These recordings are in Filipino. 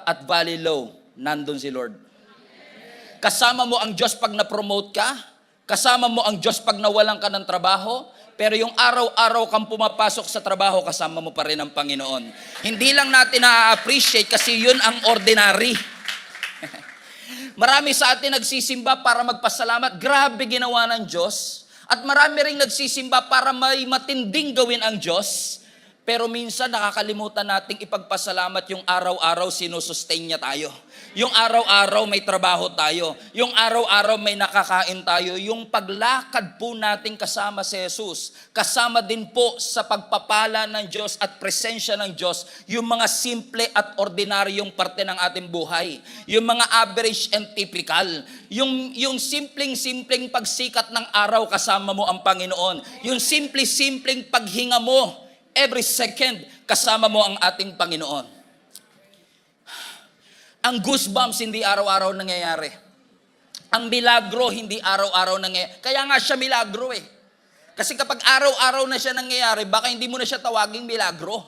at valley low, nandun si Lord. Kasama mo ang Diyos pag na-promote ka, kasama mo ang Diyos pag nawalan ka ng trabaho, pero yung araw-araw kang pumapasok sa trabaho, kasama mo pa rin ang Panginoon. Hindi lang natin na-appreciate kasi yun ang ordinary. Marami sa atin nagsisimba para magpasalamat. Grabe ginawa ng Diyos. At marami ring nagsisimba para may matinding gawin ang Diyos. Pero minsan nakakalimutan nating ipagpasalamat yung araw-araw sinusustain niya tayo. Yung araw-araw may trabaho tayo. Yung araw-araw may nakakain tayo. Yung paglakad po natin kasama si Jesus, kasama din po sa pagpapala ng Diyos at presensya ng Diyos, yung mga simple at ordinaryong parte ng ating buhay. Yung mga average and typical. Yung simpleng pagsikat ng araw kasama mo ang Panginoon. Yung simpleng paghinga mo every second, kasama mo ang ating Panginoon. Ang goosebumps hindi araw-araw nangyayari. Ang milagro hindi araw-araw nangyayari. Kaya nga siya milagro eh. Kasi kapag araw-araw na siya nangyayari, baka hindi mo na siya tawaging milagro.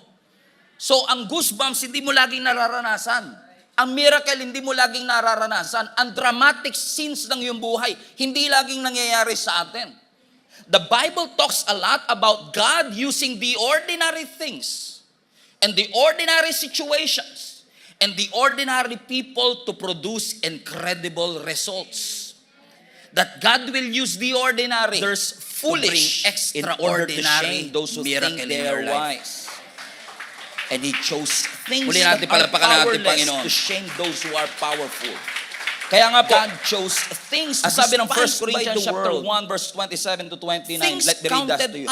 So ang goosebumps hindi mo laging nararanasan. Ang miracle hindi mo laging nararanasan. Ang dramatic scenes ng iyong buhay hindi laging nangyayari sa atin. The Bible talks a lot about God using the ordinary things and the ordinary situations and the ordinary people to produce incredible results. That God will use the ordinary, there's foolish, extraordinary, those who think they are wise. And He chose things that are powerless to shame those who are powerful. Kaya nga po, God chose things sabi ng 1 Corinthians chapter 1 verse 27 to 29. Let me read that to you.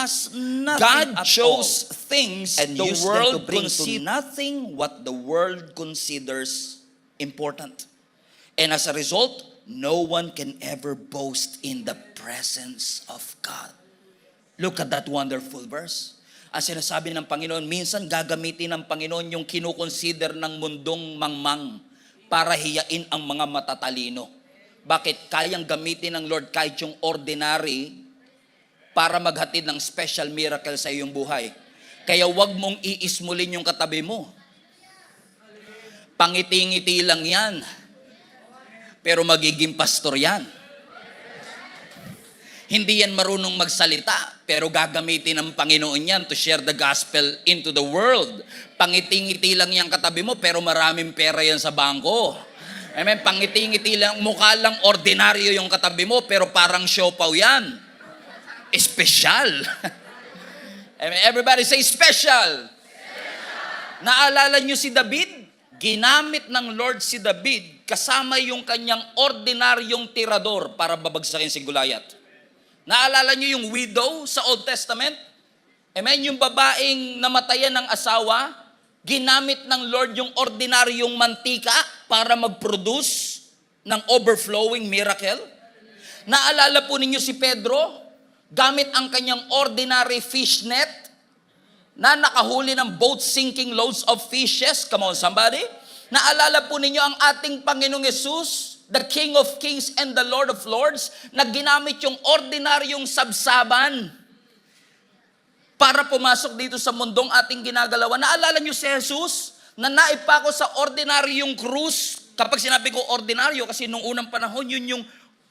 God chose things and the world considers nothing what the world considers important. And as a result, no one can ever boast in the presence of God. Look at that wonderful verse. Ang sinasabi ng Panginoon, minsan gagamitin ng Panginoon yung kinukonsider ng mundong mangmang para hiyain ang mga matatalino. Bakit? Kayang gamitin ng Lord kahit yung ordinary para maghatid ng special miracle sa iyong buhay. Kaya wag mong iismulin yung katabi mo. Pangiti-ngiti lang yan. Pero magiging pastor yan. Hindi yan marunong magsalita, pero gagamitin ng Panginoon yan to share the gospel into the world. Pangiti-ngiti lang yung katabi mo, pero maraming pera yan sa bangko. Amen? Pangiti-ngiti lang, mukha lang ordinaryo yung katabi mo, pero parang siopaw yan. Espesyal. Amen? Everybody say special. Naalala nyo si David? Ginamit ng Lord si David kasama yung kanyang ordinaryong tirador para babagsakin si Goliath. Naalala niyo yung widow sa Old Testament? Amen? Yung babaeng namatayan ng asawa, ginamit ng Lord yung ordinaryong mantika para mag-produce ng overflowing miracle. Naalala po ninyo si Pedro? Gamit ang kanyang ordinary fish net na nakahuli ng boat-sinking loads of fishes. Come on, somebody. Naalala po ninyo ang ating Panginoong Yesus, the King of Kings and the Lord of Lords, na ginamit yung ordinaryong sabsaban para pumasok dito sa mundong ating ginagalawan. Naalala nyo si Jesus na naipako sa ordinaryong krus? Kapag sinabi ko ordinaryo, kasi nung unang panahon, yun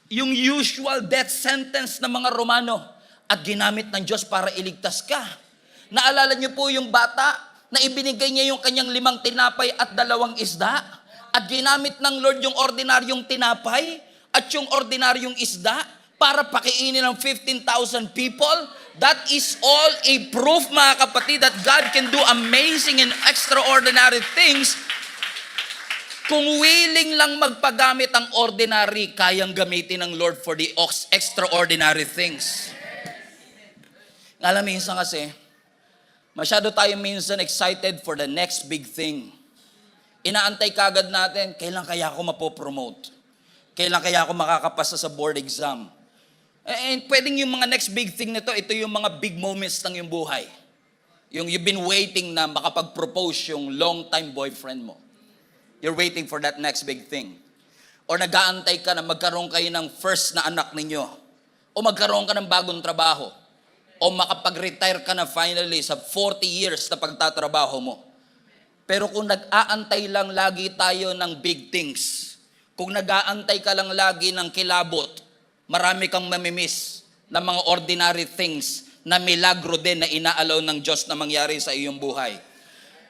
yung usual death sentence ng mga Romano. At ginamit ng Diyos para iligtas ka. Naalala nyo po yung bata na ibinigay niya yung kanyang 5 tinapay at 2 isda? At ginamit ng Lord yung ordinaryong tinapay at yung ordinaryong isda para pakiinin ng 15,000 people. That is all a proof, mga kapatid, that God can do amazing and extraordinary things. Kung willing lang magpagamit ang ordinary, kayang gamitin ng Lord for the extraordinary things. Alam mo, minsan kasi, masyado tayo minsan excited for the next big thing. Inaantay kagad natin, kailan kaya ako mapopromote? Kailan kaya ako makakapasa sa board exam? And pwedeng yung mga next big thing nito, ito yung mga big moments ng yung buhay. Yung you've been waiting na makapag-propose yung long-time boyfriend mo. You're waiting for that next big thing. Or nag-aantay ka na magkaroon kayo ng first na anak ninyo. O magkaroon ka ng bagong trabaho. O makapag-retire ka na finally sa 40 years na pagtatrabaho mo. Pero kung nag-aantay lang lagi tayo ng big things, kung nag-aantay ka lang lagi ng kilabot, marami kang mamimiss ng mga ordinary things na milagro din na inaalaw ng Diyos na mangyari sa iyong buhay.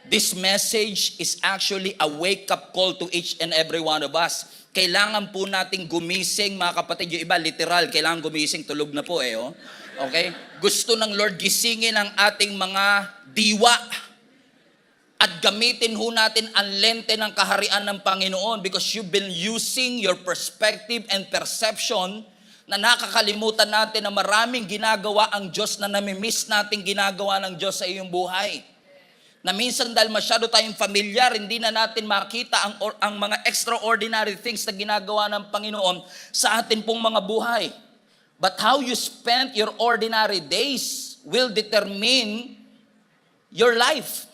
This message is actually a wake-up call to each and every one of us. Kailangan po nating gumising, mga kapatid. Yung iba, literal, kailangan gumising, tulog na po oh. Okay? Gusto ng Lord gisingin ang ating mga diwa at gamitin ho natin ang lente ng kaharian ng Panginoon because you've been using your perspective and perception na nakakalimutan natin na maraming ginagawa ang Diyos na namimiss natin ginagawa ng Diyos sa iyong buhay. Na minsan dahil masyado tayong familiar, hindi na natin makita ang mga extraordinary things na ginagawa ng Panginoon sa atin pong mga buhay. But how you spend your ordinary days will determine your life.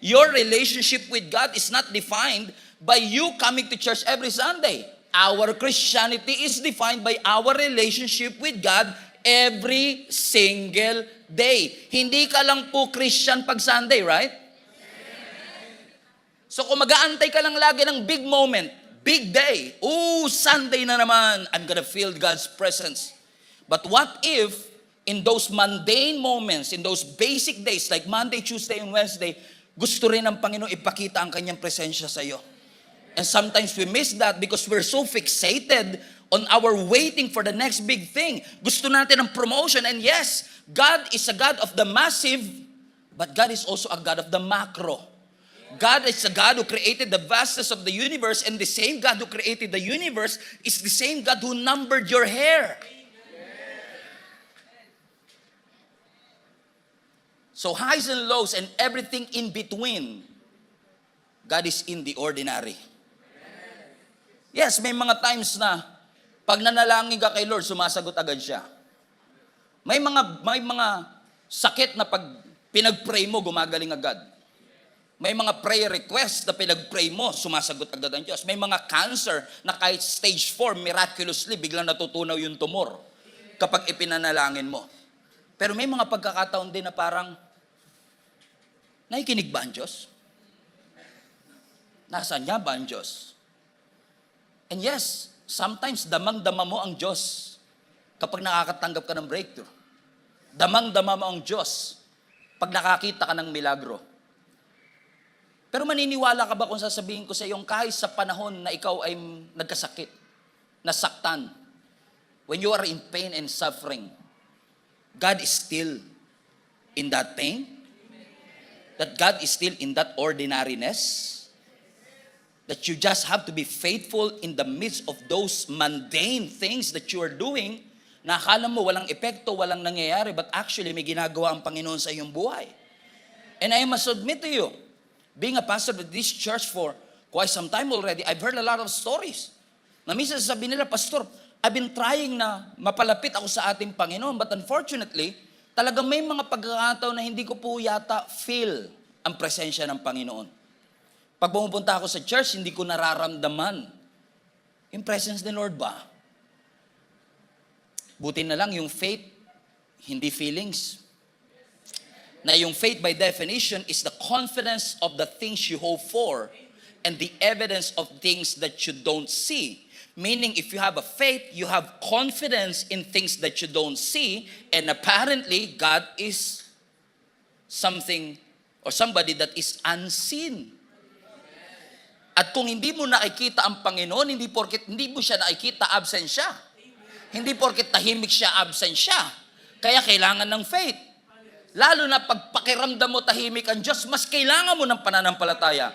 Your relationship with God is not defined by you coming to church every Sunday. Our Christianity is defined by our relationship with God every single day. Hindi ka lang po Christian pag Sunday, right? So kung mag-aantay ka lang lagi ng big moment, big day, Sunday na naman, I'm gonna feel God's presence. But what if in those mundane moments, in those basic days like Monday, Tuesday, and Wednesday, gusto rin ng Panginoon ipakita ang kanyang presensya sa iyo? And sometimes we miss that because we're so fixated on our waiting for the next big thing. Gusto natin ng promotion. And yes, God is a God of the massive, but God is also a God of the macro. God is a God who created the vastness of the universe, and the same God who created the universe is the same God who numbered your hair. So highs and lows and everything in between, God is in the ordinary. Yes, may mga times na pag nanalangin ka kay Lord, sumasagot agad siya. May mga sakit na pag pinag-pray mo, gumagaling agad. May mga prayer requests na pinag-pray mo, sumasagot agad ang Diyos. May mga cancer na kahit stage 4, miraculously, biglang natutunaw yung tumor kapag ipinanalangin mo. Pero may mga pagkakataon din na parang, nakikinig ba ang Diyos? Nasaan niya ba ang Diyos? And yes, sometimes damang-dama mo ang Diyos kapag nakakatanggap ka ng breakthrough. Damang-dama mo ang Diyos pag nakakita ka ng milagro. Pero maniniwala ka ba kung sasabihin ko sa iyong kahit sa panahon na ikaw ay nagkasakit, nasaktan, when you are in pain and suffering, God is still in that pain? That God is still in that ordinariness? That you just have to be faithful in the midst of those mundane things that you are doing na akala mo walang epekto, walang nangyayari, but actually may ginagawa ang Panginoon sa iyong buhay. And I must admit to you, being a pastor of this church for quite some time already, I've heard a lot of stories. Na minsan sabi nila, Pastor, I've been trying na mapalapit ako sa ating Panginoon, but unfortunately, talagang may mga pagkakataon na hindi ko po yata feel ang presensya ng Panginoon. Pag pumupunta ako sa church, hindi ko nararamdaman yung presence ng Lord ba? Buti na lang yung faith, hindi feelings. Na yung faith by definition is the confidence of the things you hope for and the evidence of things that you don't see. Meaning, if you have a faith, you have confidence in things that you don't see, and apparently, God is something or somebody that is unseen. At kung hindi mo nakikita ang Panginoon, hindi porket hindi mo siya nakikita, absent siya. Hindi porket tahimik siya, absent siya. Kaya kailangan ng faith. Lalo na pag pakiramdam mo tahimik ang Diyos, mas kailangan mo ng pananampalataya.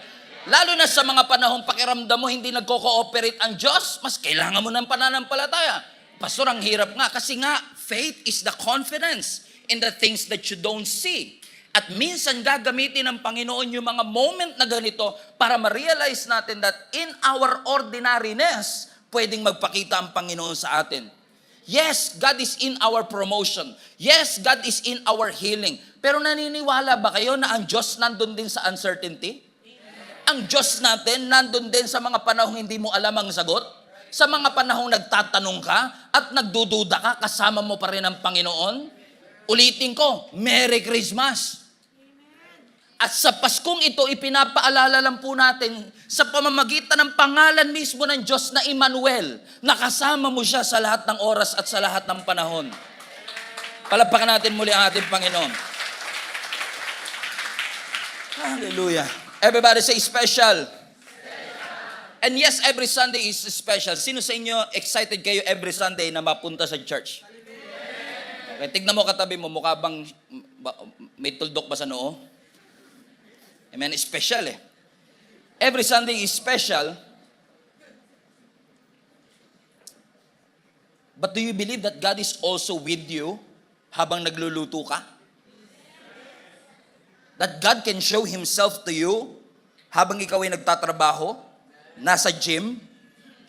Lalo na sa mga panahong pakiramdam mo hindi nagko-cooperate ang Diyos, mas kailangan mo ng pananampalataya. Pastor, ang hirap nga kasi nga, faith is the confidence in the things that you don't see. At minsan gagamitin ng Panginoon yung mga moment na ganito para ma-realize natin that in our ordinariness, pwedeng magpakita ang Panginoon sa atin. Yes, God is in our promotion. Yes, God is in our healing. Pero naniniwala ba kayo na ang Diyos nandun din sa uncertainty? Ang Diyos natin nandun din sa mga panahong hindi mo alam ang sagot? Sa mga panahong nagtatanong ka at nagdududa ka, kasama mo pa rin ang Panginoon? Ulitin ko, Merry Christmas! At sa Paskong ito, ipinapaalala lang po natin sa pamamagitan ng pangalan mismo ng Diyos na Emmanuel, nakasama mo siya sa lahat ng oras at sa lahat ng panahon. Palakpakan natin muli ang ating Panginoon. Hallelujah. Everybody say special. And yes, every Sunday is special. Sino sa inyo excited kayo every Sunday na mapunta sa church? Okay, tignan mo katabi mo, mukha bang may tuldok ba sa noo? Amen, special eh. Every Sunday is special. But do you believe that God is also with you habang nagluluto ka? That God can show Himself to you habang ikaw ay nagtatrabaho, nasa gym,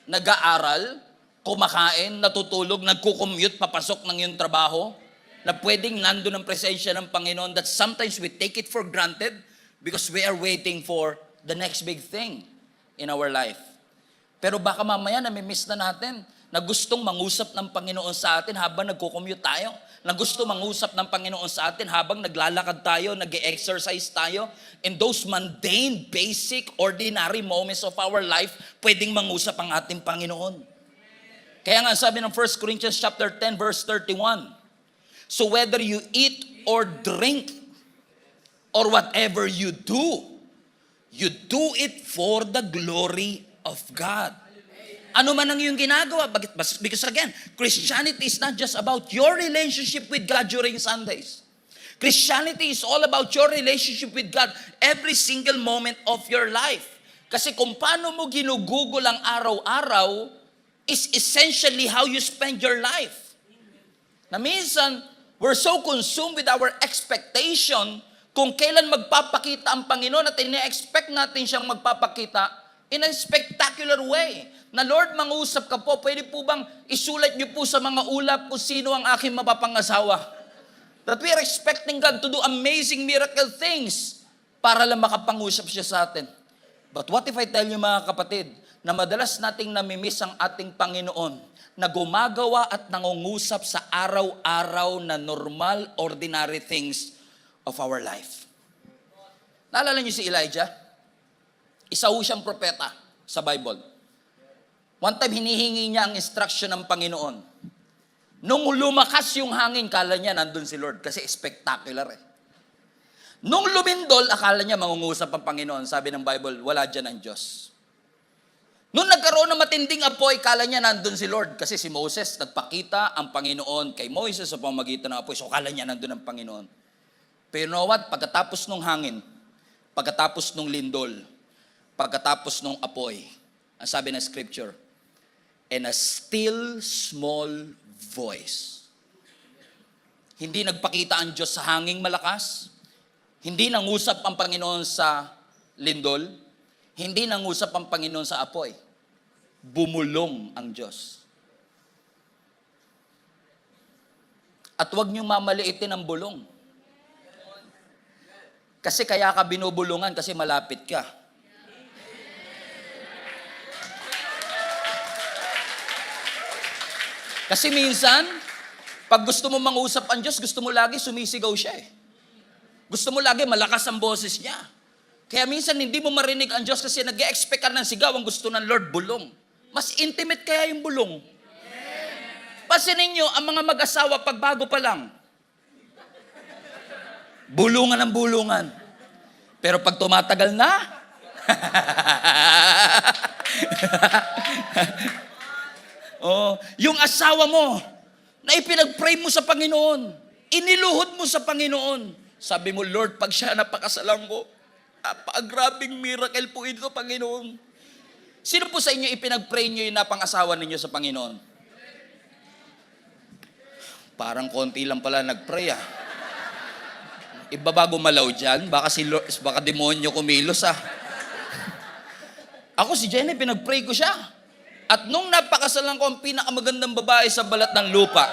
nag-aaral, kumakain, natutulog, nagko-commute, papasok ng iyong trabaho, na pwedeng nandun ang presensya ng Panginoon that sometimes we take it for granted because we are waiting for the next big thing in our life. Pero baka mamaya nami-miss na natin na gustong mangusap ng Panginoon sa atin habang nagko-commute tayo, na gusto mangusap ng Panginoon sa atin habang naglalakad tayo, nag-exercise tayo. In those mundane, basic, ordinary moments of our life, pwedeng mangusap ang ating Panginoon. Kaya nga sabi ng 1 Corinthians chapter 10 verse 31, so whether you eat or drink or whatever you do it for the glory of God. Ano man ang iyong ginagawa. Because again, Christianity is not just about your relationship with God during Sundays. Christianity is all about your relationship with God every single moment of your life. Kasi kung paano mo ginugugol ang araw-araw is essentially how you spend your life. Na minsan, we're so consumed with our expectation kung kailan magpapakita ang Panginoon at ine-expect natin siyang magpapakita in a spectacular way. Na Lord, mangusap ka po, pwede po bang isulat niyo po sa mga ulap kung sino ang aking mapapangasawa? That we are expecting God to do amazing miracle things para lang makapangusap siya sa atin. But what if I tell you mga kapatid, na madalas nating namimiss ang ating Panginoon na gumagawa at nangungusap sa araw-araw na normal, ordinary things of our life. Naalala niyo si Elijah? Isa ho siyang propeta sa Bible. One time, hinihingi niya ang instruction ng Panginoon. Nung lumakas yung hangin, kala niya nandun si Lord kasi spectacular eh. Nung lumindol, akala niya mangungusap ang Panginoon. Sabi ng Bible, wala dyan ang Diyos. Nung nagkaroon ng matinding apoy, kala niya nandun si Lord kasi si Moses, nagpakita ang Panginoon kay Moises sa pamamagitan ng apoy. So kala niya nandun ang Panginoon. Pero you know what? Pagkatapos nung hangin, pagkatapos nung lindol, pagkatapos nung apoy, ang sabi ng scripture, and a still small voice. Hindi nagpakita ang Diyos sa hanging malakas, hindi nangusap ang Panginoon sa lindol, hindi nangusap ang Panginoon sa apoy. Bumulong ang Diyos. At huwag niyong mamaliitin ang bulong. Kasi kaya ka binubulungan kasi malapit ka. Kasi minsan, pag gusto mo mangusap ang Diyos, gusto mo lagi sumisigaw siya eh. Gusto mo lagi malakas ang boses niya. Kaya minsan hindi mo marinig ang Diyos kasi nag-e-expect ka ng sigaw, ang gusto ng Lord, bulong. Mas intimate kaya yung bulong. Pansinin niyo, ang mga mag-asawa pag bago pa lang, bulungan ang bulungan. Pero pag tumatagal na, oh, yung asawa mo, na ipinag-pray mo sa Panginoon, iniluhod mo sa Panginoon, sabi mo, Lord, pag siya napakasalan ko, napakagrabing miracle po ito, Panginoon. Sino po sa inyo ipinag-pray nyo yung napang-asawa ninyo sa Panginoon? Parang konti lang pala nag-pray ah. Iba ba gumalaw dyan? Baka demonyo kumilos ah. Ako si Jenny, pinag-pray ko siya. At nung napakasalan ko ang pinakamagandang babae sa balat ng lupa,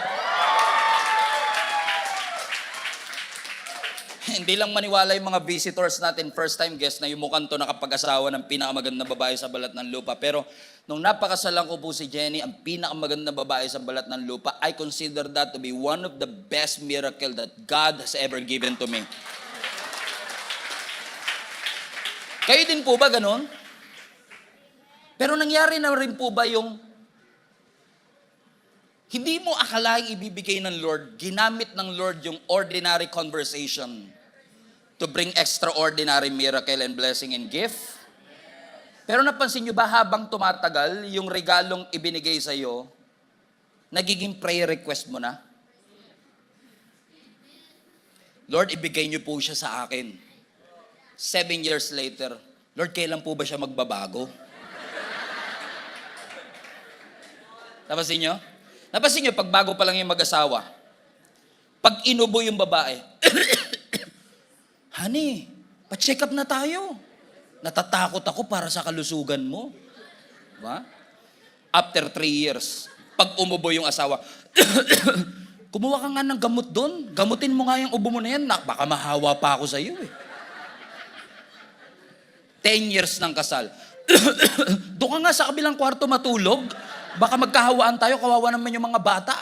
hindi lang maniwala yung mga visitors natin, first time guest na yung mukhang to nakapag-asawa ng pinakamagandang babae sa balat ng lupa. Pero nung napakasalan ko po si Jenny, ang pinakamagandang babae sa balat ng lupa, I consider that to be one of the best miracle that God has ever given to me. Kayo din po ba ganon? Pero nangyari na rin po ba yung hindi mo akalaing ibibigay ng Lord, ginamit ng Lord yung ordinary conversation to bring extraordinary miracle and blessing and gift? Pero napansin nyo ba habang tumatagal, yung regalong ibinigay sa iyo, nagiging prayer request mo na? Lord, ibigay niyo po siya sa akin. 7 years later, Lord, kailan po ba siya magbabago? Napansin nyo? Napansin nyo, pag bago pa lang yung mag-asawa, pag inubo yung babae, honey, pa-check up na tayo. Natatakot ako para sa kalusugan mo. Diba? After 3 years, pag umubo yung asawa, kumuha ka nga ng gamot doon. Gamutin mo nga yung ubo mo na yan. Baka mahawa pa ako sa iyo eh. 10 years ng kasal. Doon ka nga sa kabilang kwarto matulog. Baka magkahawaan tayo, kawawa naman yung mga bata.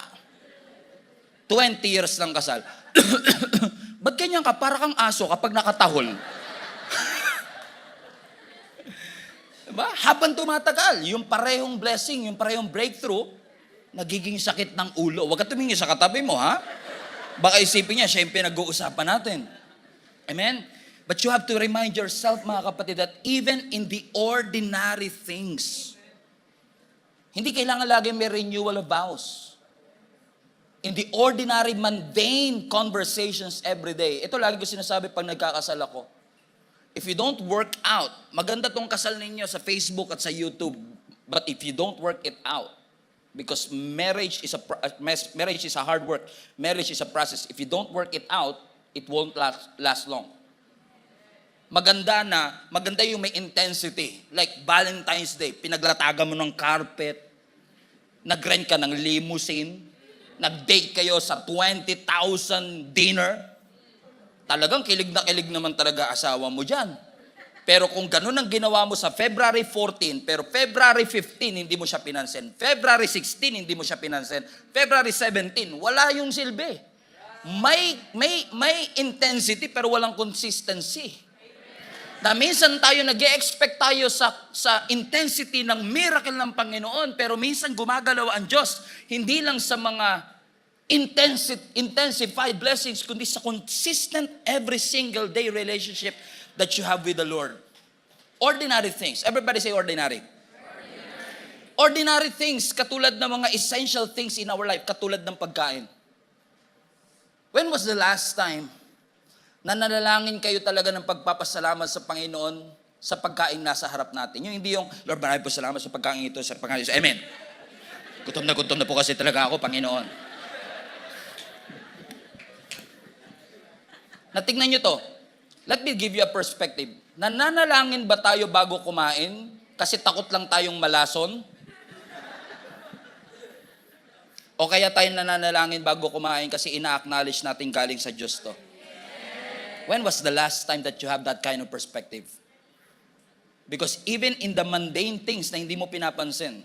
20 years ng kasal. Ba't ganyan ka? Para kang aso kapag nakatahol. Diba? Habang tumatagal, yung parehong blessing, yung parehong breakthrough, nagiging sakit ng ulo. Huwag ka tumingin sa katabi mo, ha? Baka isipin niya, siya yung pinag-uusapan natin. Amen? But you have to remind yourself, mga kapatid, that even in the ordinary things, hindi kailangan lagi may renewal of vows. In the ordinary, mundane conversations every day. Ito lagi ko sinasabi pag nagkakasal ako. If you don't work out, maganda tong kasal ninyo sa Facebook at sa YouTube. But if you don't work it out, because marriage is a hard work. Marriage is a process. If you don't work it out, it won't last long. Maganda yung may intensity. Like Valentine's Day, pinaglatagan mo ng carpet, nag-rent ka ng limousine, nag-date kayo sa 20,000 dinner. Talagang kilig na kilig naman talaga asawa mo dyan. Pero kung ganun ang ginawa mo sa February 14, pero February 15, hindi mo siya pinansin. February 16, hindi mo siya pinansin. February 17, wala yung silbi. May intensity pero walang consistency. Na minsan tayo nag-e-expect tayo sa intensity ng miracle ng Panginoon, pero minsan gumagalaw ang Diyos, hindi lang sa mga intensified blessings, kundi sa consistent every single day relationship that you have with the Lord. Ordinary things. Everybody say ordinary. Ordinary things, katulad ng mga essential things in our life, katulad ng pagkain. When was the last time na nanalangin kayo talaga ng pagpapasalamat sa Panginoon sa pagkain nasa harap natin? Yung hindi yung, Lord, marami po salamat sa pagkain ito, sa pagkain ito. Amen. Gutom na po kasi talaga ako, Panginoon. Natingnan nyo to. Let me give you a perspective. Nananalangin ba tayo bago kumain kasi takot lang tayong malason? O kaya tayo nananalangin bago kumain kasi ina-acknowledge natin galing sa Diyos to? When was the last time that you have that kind of perspective? Because even in the mundane things na hindi mo pinapansin,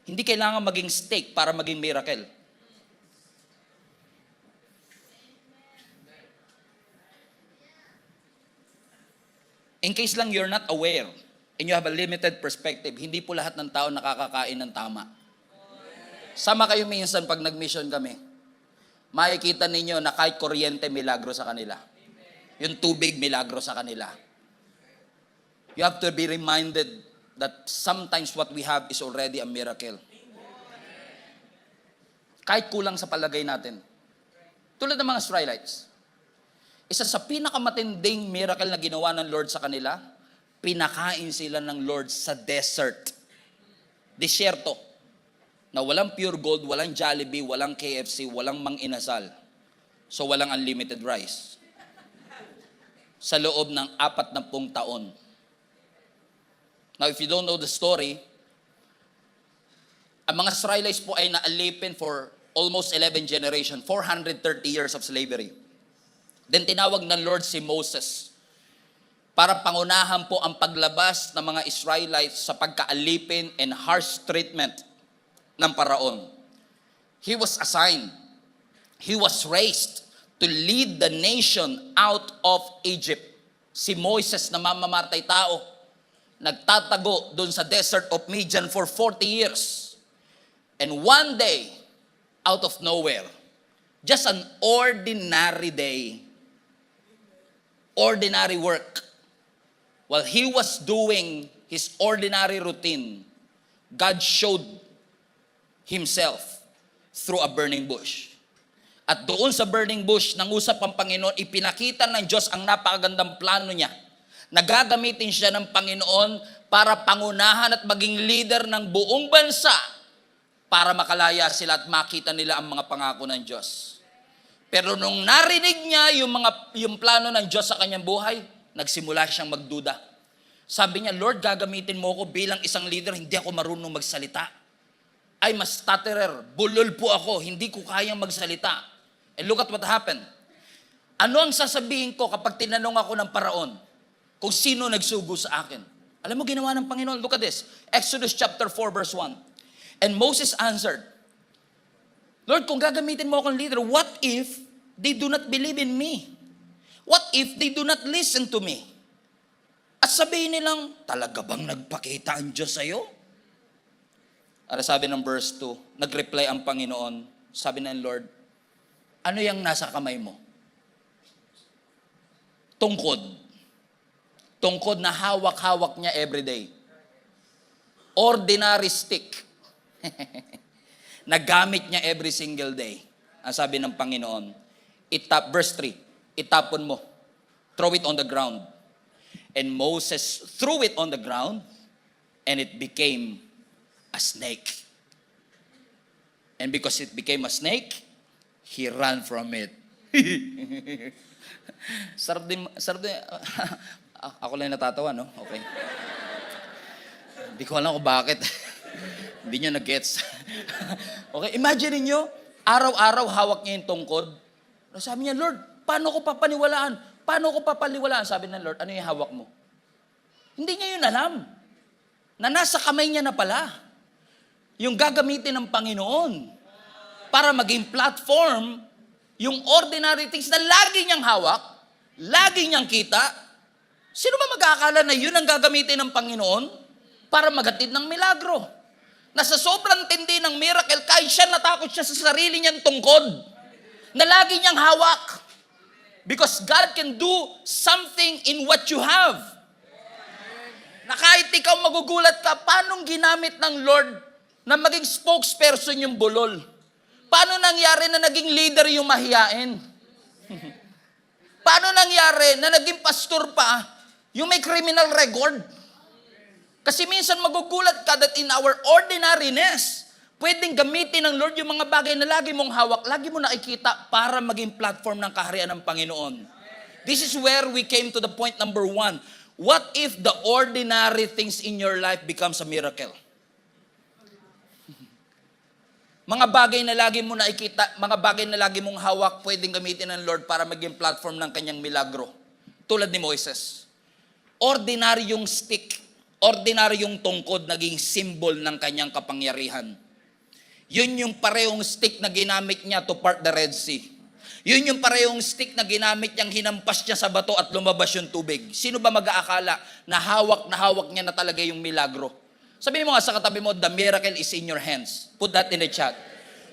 hindi kailangan maging steak para maging miracle. In case lang you're not aware and you have a limited perspective, hindi po lahat ng tao nakakakain ng tama. Sama kayo minsan pag nag-mission kami, makikita ninyo na kahit kuryente, milagro sa kanila. Yung tubig, milagro sa kanila. You have to be reminded that sometimes what we have is already a miracle. Kahit kulang sa palagay natin. Tulad ng mga Israelites. Isa sa pinakamatinding miracle na ginawa ng Lord sa kanila, pinakain sila ng Lord sa desert. Desierto. Na walang pure gold, walang Jollibee, walang KFC, walang Mang Inasal. So walang unlimited rice. Sa loob ng 40 taon. Now, if you don't know the story, ang mga Israelites po ay naalipin for almost 11 generation, 430 years of slavery. Then tinawag ng Lord si Moses para pangunahan po ang paglabas ng mga Israelites sa pagkaalipin and harsh treatment ng Paraon. He was assigned, he was raised to lead the nation out of Egypt. Si Moises na mamamatay tao, nagtatago doon sa desert of Midian for 40 years. And one day, out of nowhere, just an ordinary day, ordinary work, while he was doing his ordinary routine, God showed himself through a burning bush. At doon sa burning bush, nangusap ang Panginoon, ipinakita ng Diyos ang napakagandang plano niya. Nagagamitin siya ng Panginoon para pangunahan at maging leader ng buong bansa para makalaya sila at makita nila ang mga pangako ng Diyos. Pero nung narinig niya yung plano ng Diyos sa kanyang buhay, nagsimula siyang magduda. Sabi niya, Lord, gagamitin mo ako bilang isang leader, hindi ako marunong magsalita. I'm a stutterer, bulol po ako, hindi ko kayang magsalita. And look at what happened. Ano ang sasabihin ko kapag tinanong ako ng Paraon kung sino nagsugo sa akin? Alam mo ginawa ng Panginoon? Look at this. Exodus chapter 4 verse 1. And Moses answered, Lord, kung gagamitin mo akong leader, what if they do not believe in me? What if they do not listen to me? At sabihin nilang, talaga bang nagpakita ang Diyos sa'yo? At sabi ng verse 2, nag-reply ang Panginoon, sabi ng Lord, ano yung nasa kamay mo? Tungkod. Tungkod na hawak-hawak niya everyday. Ordinary stick. Nagamit niya every single day. Ang sabi ng Panginoon, verse 3, itapon mo. Throw it on the ground. And Moses threw it on the ground and it became a snake. And because it became a snake, he ran from it. Sarap din. Ako lang natatawa, no? Okay. Hindi ko alam kung bakit. Hindi nyo nag-gets. Okay, imagine niyo, araw-araw hawak niya yung tungkod. Sabi niya, Lord, paano ko papaniwalaan? Paano ko papaliwalaan? Sabi ng Lord, ano yung hawak mo? Hindi niya yun alam. Na nasa kamay niya na pala. Yung gagamitin ng Panginoon para maging platform, yung ordinary things na lagi niyang hawak, lagi niyang kita. Sino ba mag-aakala na yun ang gagamitin ng Panginoon para magatid ng milagro? Na sa sobrang tindi ng miracle, kahit siya natakot siya sa sarili niyang tungkod, na lagi niyang hawak. Because God can do something in what you have. Na kahit ikaw magugulat ka, paanong ginamit ng Lord na maging spokesperson yung bulol? Paano nangyari na naging leader yung mahiyain? Paano nangyari na naging pastor pa yung may criminal record? Kasi minsan magugulat ka that in our ordinariness, pwedeng gamitin ng Lord yung mga bagay na lagi mong hawak, lagi mo nakikita para maging platform ng kaharian ng Panginoon. This is where we came to the point number 1. What if the ordinary things in your life becomes a miracle? Mga bagay na lagi mo nakikita, mga bagay na lagi mong hawak, pwedeng gamitin ng Lord para maging platform ng kanyang milagro. Tulad ni Moises. Ordinary yung stick, ordinary yung tungkod, naging symbol ng kanyang kapangyarihan. Yun yung parehong stick na ginamit niya to part the Red Sea. Yun yung parehong stick na ginamit niyang hinampas niya sa bato at lumabas yung tubig. Sino ba mag-aakala na hawak niya na talaga yung milagro? Sabihin mo nga sa katabi mo, the miracle is in your hands. Put that in the chat.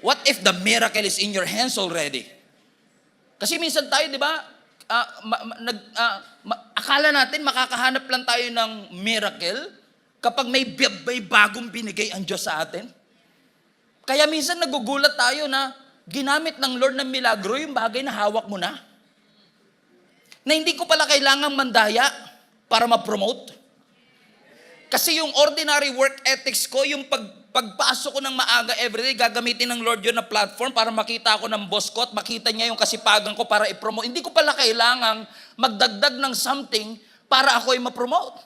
What if the miracle is in your hands already? Kasi minsan tayo, di ba, akala natin makakahanap lang tayo ng miracle kapag may bagong binigay ang Diyos sa atin. Kaya minsan nagugulat tayo na ginamit ng Lord ng milagro yung bagay na hawak mo na. Na hindi ko pala kailangang mandaya para ma-promote. Kasi yung ordinary work ethics ko, yung pagpasok ko ng maaga everyday, gagamitin ng Lord yun na platform para makita ako ng boss ko at makita niya yung kasipagan ko para i-promote. Hindi ko pala kailangang magdagdag ng something para ako ay ma-promote.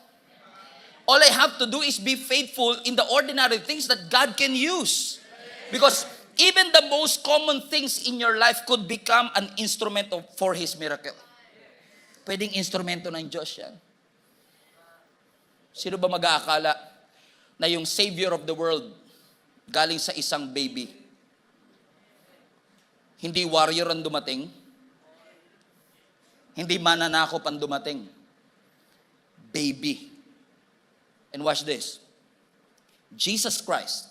All I have to do is be faithful in the ordinary things that God can use. Because even the most common things in your life could become an instrument for His miracle. Pwedeng instrumento ng Diyos yan. Sino ba mag-aakala na yung Savior of the world galing sa isang baby? Hindi warrior ang dumating. Hindi mananakop ang dumating. baby. And watch this. Jesus Christ,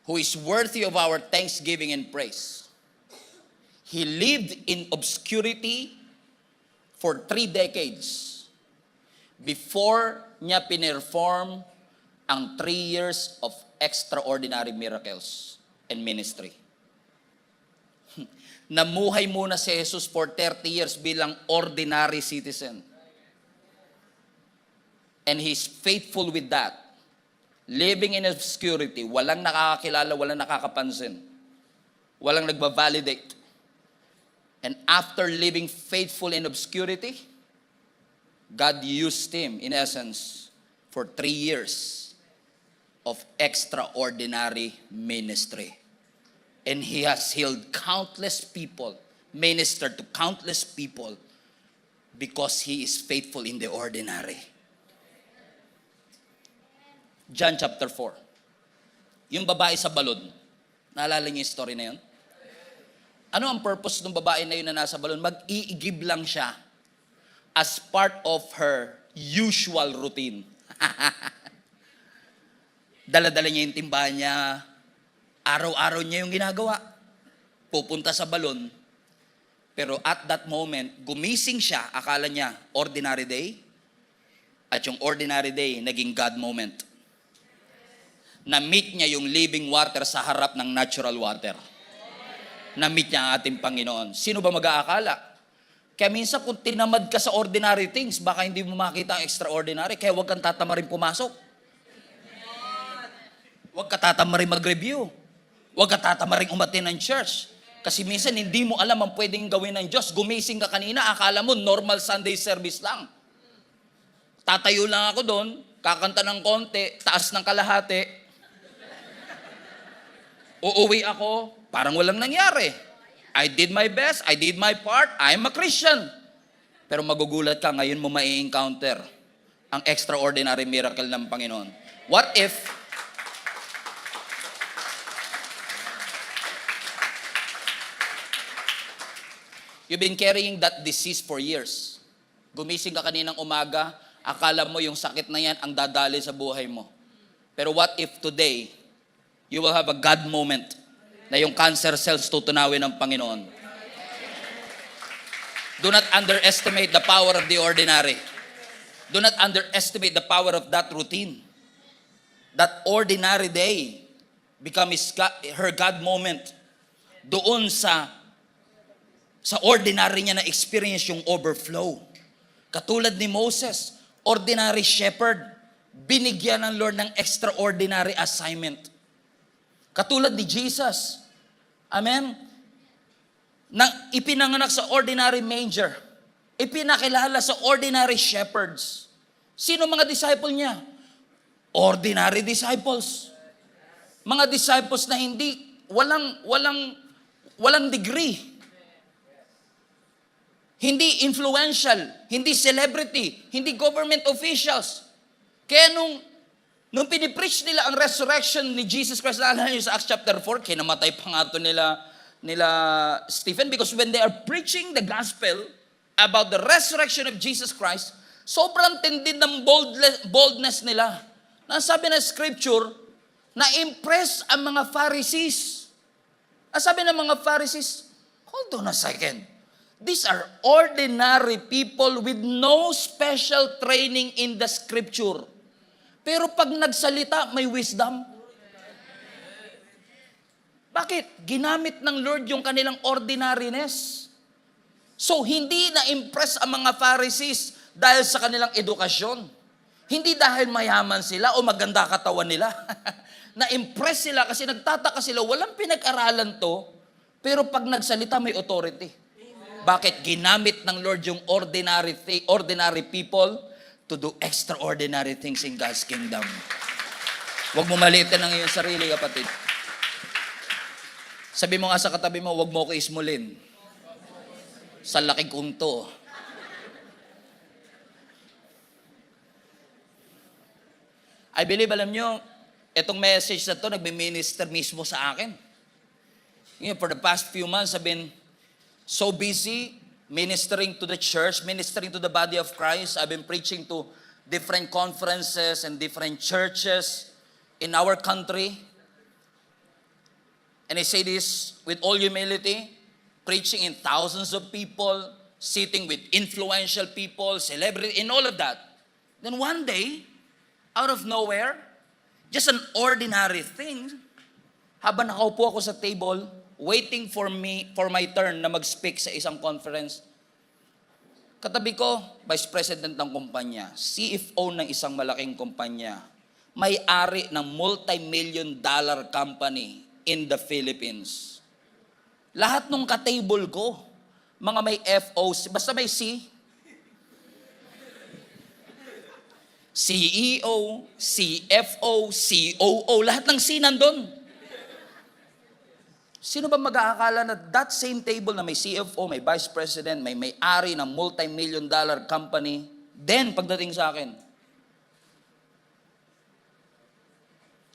who is worthy of our thanksgiving and praise, He lived in obscurity for 3 decades before niya pinerform ang 3 years of extraordinary miracles and ministry. Namuhay muna si Jesus for 30 years bilang ordinary citizen. And He's faithful with that. Living in obscurity, walang nakakakilala, walang nakakapansin. Walang nagbavalidate. And after living faithful in obscurity, God used Him, in essence, for 3 years of extraordinary ministry. And He has healed countless people, ministered to countless people, because He is faithful in the ordinary. John chapter 4. Yung babae sa balon, naalala niyo yung story na yun? Ano ang purpose ng babae na yun na nasa balon? Mag-iigib lang siya as part of her usual routine. Dala-dala niya yung timbahan niya, araw-araw niya yung ginagawa. Pupunta sa balon, pero at that moment, gumising siya, akala niya ordinary day, at yung ordinary day, naging God moment. Na-meet niya yung living water sa harap ng natural water. Na-meet niya ang ating Panginoon. Sino ba mag-aakala? Kaya minsan kung tinamad ka sa ordinary things, baka hindi mo makita ang extraordinary, kaya huwag kang tatamarin pumasok. Huwag ka tatamarin mag-review. Huwag ka tatamarin umatin ng church. Kasi minsan hindi mo alam ang pwedeng gawin ng Diyos. Gumising ka kanina, akala mo normal Sunday service lang. Tatayo lang ako doon, kakanta ng konti, taas ng kalahati. Uuwi ako, parang walang nangyari. I did my best, I did my part, I'm a Christian. Pero magugulat ka, ngayon mo mai-encounter ang extraordinary miracle ng Panginoon. What if you've been carrying that disease for years? Gumising ka kaninang umaga, akala mo yung sakit na yan ang dadali sa buhay mo. Pero what if today, you will have a God moment na yung cancer cells tutunawin ng Panginoon? Do not underestimate the power of the ordinary. Do not underestimate the power of that routine. That ordinary day becomes her God moment. Doon sa ordinary niya na experience yung overflow. Katulad ni Moses, ordinary shepherd, binigyan ng Lord ng extraordinary assignment. Katulad ni Jesus, amen, na ipinanganak sa ordinary manger, ipinakilala sa ordinary shepherds. Sino mga disciple niya? Ordinary disciples. Mga disciples na walang degree. Hindi influential, hindi celebrity, hindi government officials. Kaya nung pinipreach nila ang resurrection ni Jesus Christ, naalala niyo sa Acts chapter 4, kinamatay pa nga ito nila Stephen, because when they are preaching the gospel about the resurrection of Jesus Christ, sobrang tindi ng boldness nila. Nasabi na scripture, na-impress ang mga Pharisees. Nasabi ng mga Pharisees, hold on a second. These are ordinary people with no special training in the scripture. Pero pag nagsalita, may wisdom. Bakit? Ginamit ng Lord yung kanilang ordinariness. So, hindi na-impress ang mga Pharisees dahil sa kanilang edukasyon. Hindi dahil mayaman sila o maganda katawan nila. Na-impress sila kasi nagtataka sila, walang pinag-aralan to, pero pag nagsalita, may authority. Bakit? Ginamit ng Lord yung ordinary people to do extraordinary things in God's kingdom. Huwag mo maliitin ang iyong sarili, kapatid. Sabi mo nga sa katabi mo, huwag mo ko ismulin. Sa laki kong to. I believe, alam nyo, itong message na to, nagme-minister mismo sa akin. For the past few months, I've been so busy ministering to the church, ministering to the body of Christ. I've been preaching to different conferences and different churches in our country. And I say this with all humility, preaching in thousands of people, sitting with influential people, celebrities, and all of that. Then one day, out of nowhere, just an ordinary thing, habang nakaupo ako sa table, waiting for my turn na mag-speak sa isang conference, katabi ko, Vice President ng kumpanya, CFO ng isang malaking kumpanya, may-ari ng multi-million dollar company in the Philippines. Lahat nung ka-table ko, mga may FOs, basta may C, CEO, CFO, COO, lahat ng C nandun. Sino ba mag-aakala na that same table na may CFO, may Vice President, may may-ari ng multi-million dollar company, then pagdating sa akin,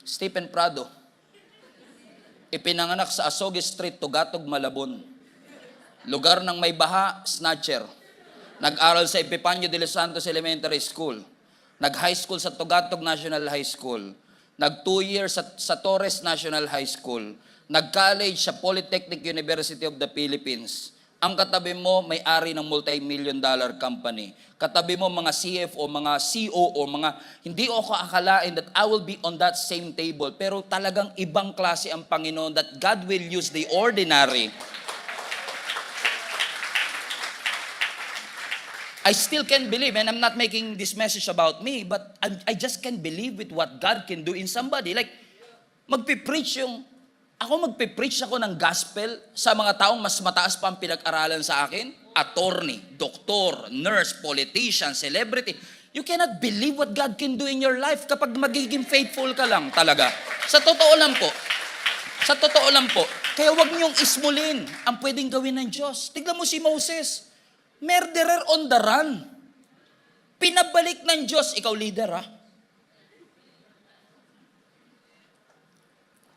Stephen Prado, ipinanganak sa Asogi Street, Tugatog, Malabon. Lugar ng may baha, snatcher. Nag-aral sa Epifanio de los Santos Elementary School. Nag-high school sa Tugatog National High School. Nag 2 years sa Torres National High School. Nag-college sa Polytechnic University of the Philippines. Ang katabi mo, may-ari ng multi-million dollar company. Katabi mo mga CFO, mga COO, mga hindi ako akalain that I will be on that same table. Pero talagang ibang klase ang Panginoon that God will use the ordinary. I still can't believe, and I'm not making this message about me, but I just can't believe with what God can do in somebody. Like, magpipreach ako ng gospel sa mga taong mas mataas pa ang pinag-aralan sa akin, attorney, doktor, nurse, politician, celebrity. You cannot believe what God can do in your life kapag magiging faithful ka lang talaga. Sa totoo lang po. Kaya wag niyong ismulin ang pwedeng gawin ng Diyos. Tignan mo si Moses, murderer on the run. Pinabalik ng Diyos, ikaw leader ha.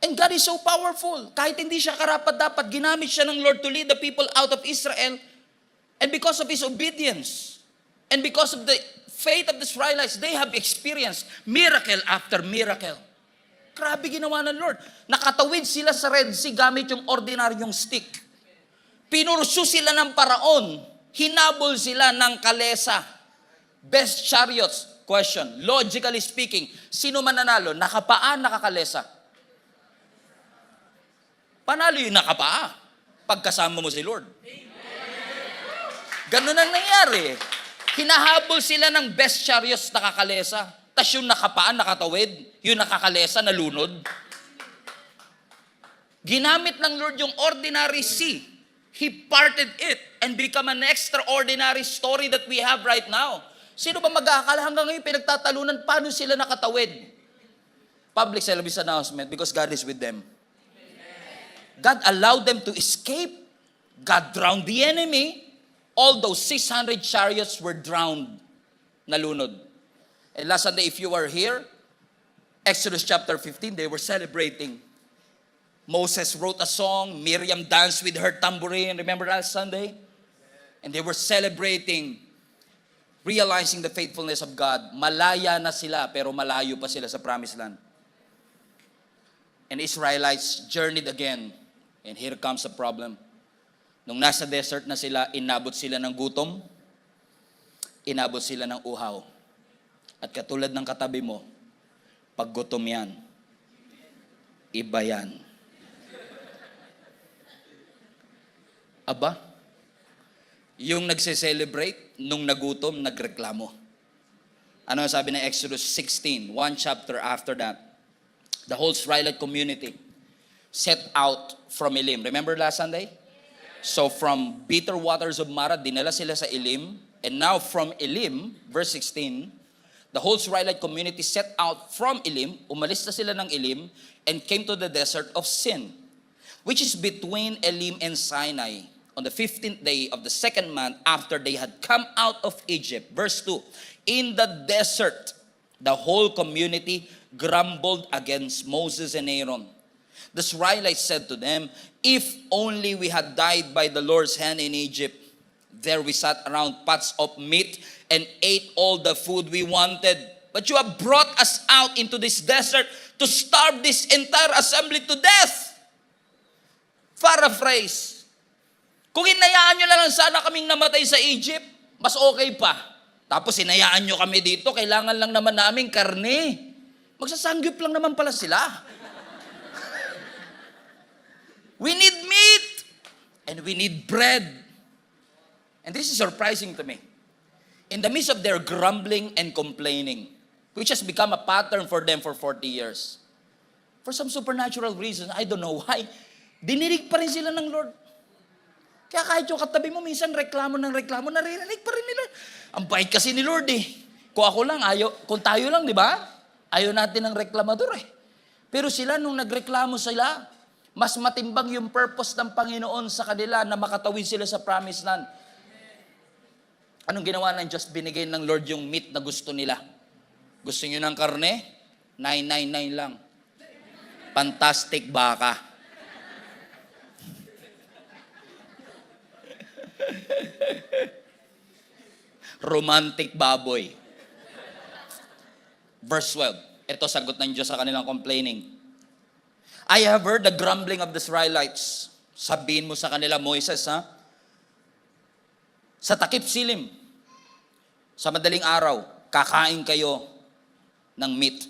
And God is so powerful. Kahit hindi siya karapat-dapat, ginamit siya ng Lord to lead the people out of Israel. And because of His obedience, and because of the faith of the Israelites, they have experienced miracle after miracle. Grabe ginawa ng Lord. Nakatawid sila sa Red Sea gamit yung ordinaryong stick. Pinursu sila ng paraon. Hinabol sila ng kalesa. Best chariots. Question. Logically speaking, sino mananalo? Nakapaan, nakakalesa? Panalo yung nakapaa pagkasama mo si Lord. Ganun ang nangyari. Hinahabol sila ng best chariots nakakalesa. Tas yung nakapaan, nakatawid, yung nakakalesa, nalunod. Ginamit ng Lord yung ordinary sea. He parted it and become an extraordinary story that we have right now. Sino ba mag-aakala hanggang ngayon pinagtatalunan paano sila nakatawid? Public service announcement because God is with them. God allowed them to escape. God drowned the enemy. All those 600 chariots were drowned. Nalunod. And last Sunday, if you were here, Exodus chapter 15, they were celebrating. Moses wrote a song. Miriam danced with her tambourine. Remember last Sunday? And they were celebrating, realizing the faithfulness of God. Malaya na sila, pero malayo pa sila sa promised land. And Israelites journeyed again. And here comes a problem. Nung nasa desert na sila, inabot sila ng gutom, inabot sila ng uhaw. At katulad ng katabi mo, pag gutom yan, iba yan. Aba, yung nagse-celebrate, nung nagutom, nagreklamo. Ano ang sabi ng Exodus 16, one chapter after that? The whole Israelite community set out from Elim. Remember last Sunday? So from bitter waters of Mara, dinala sila sa Elim. And now from Elim, verse 16, the whole Israelite community set out from Elim, umalis na sila ng Elim, and came to the desert of Sin, which is between Elim and Sinai, on the 15th day of the second month after they had come out of Egypt. Verse 2, in the desert, the whole community grumbled against Moses and Aaron. The Israelites said to them, if only we had died by the Lord's hand in Egypt, There we sat around pots of meat and ate all the food we wanted. But you have brought us out into this desert to starve this entire assembly to death. Paraphrase. Kung hinayaan nyo na lang sana kaming namatay sa Egypt, mas okay pa. Tapos hinayaan nyo kami dito, kailangan lang naman namin karne. Magsasanggip lang naman pala sila. We need meat. And we need bread. And this is surprising to me. In the midst of their grumbling and complaining, which has become a pattern for them for 40 years, for some supernatural reason, I don't know why, dininig pa rin sila ng Lord. Kaya kahit yung katabi mo, minsan reklamo ng reklamo, naririnig pa rin nila. Ang bait kasi ni Lord eh. Kung ako lang, kung tayo lang, di ba? Ayaw natin ng reklamador eh. Pero sila, nung nagreklamo sila, mas matimbang yung purpose ng Panginoon sa kanila na makatawid sila sa promised land. Anong ginawa ng Diyos? Binigay ng Lord yung meat na gusto nila. Gusto nyo ng karne? 999 lang. Fantastic baka. Romantic baboy. Verse 12. Ito sagot ng Diyos sa kanilang complaining. I have heard the grumbling of the Israelites. Sabihin mo sa kanila, Moises, ha? Sa takip silim, sa madaling araw, kakain kayo ng meat.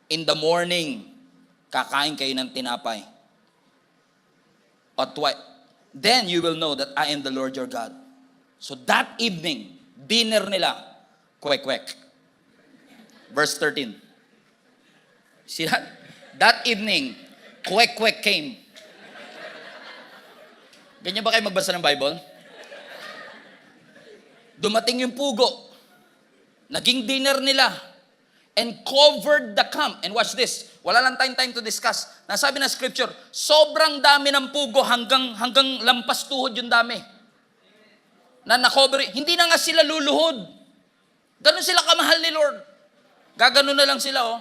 In the morning, kakain kayo ng tinapay. Then you will know that I am the Lord your God. So that evening, dinner nila, kwek-kwek. Verse 13. See that? That evening, kwek-kwek came. Ganyan ba kayo magbasa ng Bible? Dumating yung pugo. Naging dinner nila. And covered the camp. And watch this. Wala lang time to discuss. Nasabi na scripture, sobrang dami ng pugo hanggang lampas tuhod yung dami. Na nakover. Hindi na nga sila luluhod. Ganon sila kamahal ni Lord. Gaganon na lang sila, oh.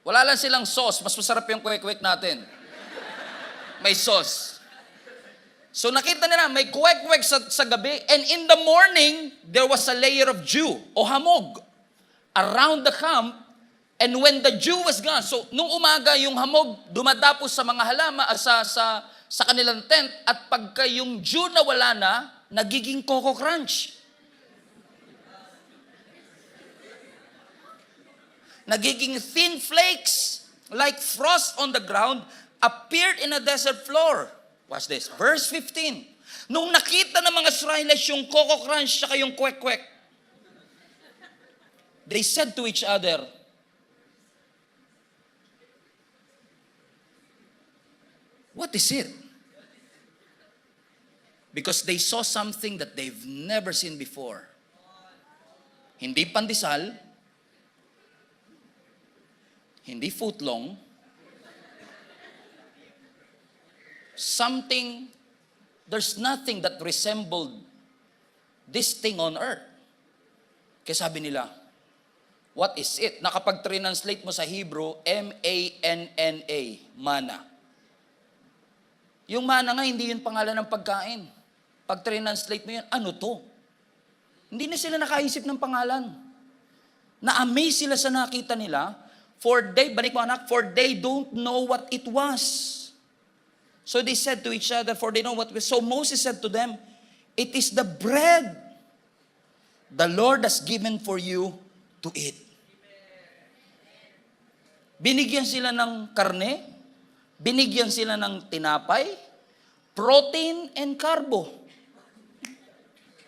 Wala lang silang sauce. Mas masarap yung kwek-kwek natin. May sauce. So nakita nila, may kwek-kwek sa gabi. And in the morning, there was a layer of dew o hamog around the camp. And when the dew was gone, so nung umaga, yung hamog dumadapos sa mga halama, sa kanilang tent. At pagka yung dew na wala na, nagiging Coco Crunch. Nagiging thin flakes like frost on the ground appeared in a desert floor. Watch this. Verse 15. Nung nakita ng mga Israelites yung Coco Crunch saka yung kwek-kwek, they said to each other, what is it? Because they saw something that they've never seen before. Hindi pandesal, hindi footlong, something, there's nothing that resembled this thing on earth. Kaya sabi nila, what is it? Na kapag translate mo sa Hebrew, M-A-N-N-A, mana. Yung mana nga, hindi yun pangalan ng pagkain. Pag translate mo yan, ano to? Hindi na sila nakaisip ng pangalan. Na-amaze sila sa nakita nila, for they don't know what it was. So they said to each other, for they know what it was. So Moses said to them, it is the bread the Lord has given for you to eat. Binigyan sila ng karne, binigyan sila ng tinapay, protein and carbo.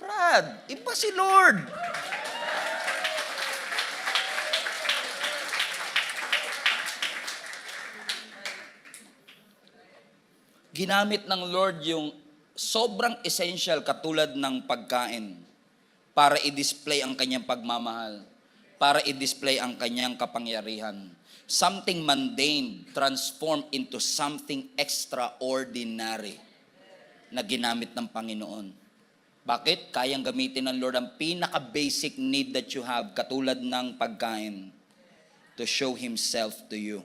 Brad, iba si Lord. Ginamit ng Lord yung sobrang essential katulad ng pagkain para i-display ang kanyang pagmamahal, para i-display ang kanyang kapangyarihan. Something mundane transformed into something extraordinary na ginamit ng Panginoon. Bakit? Kayang gamitin ng Lord ang pinaka-basic need that you have, katulad ng pagkain, to show Himself to you.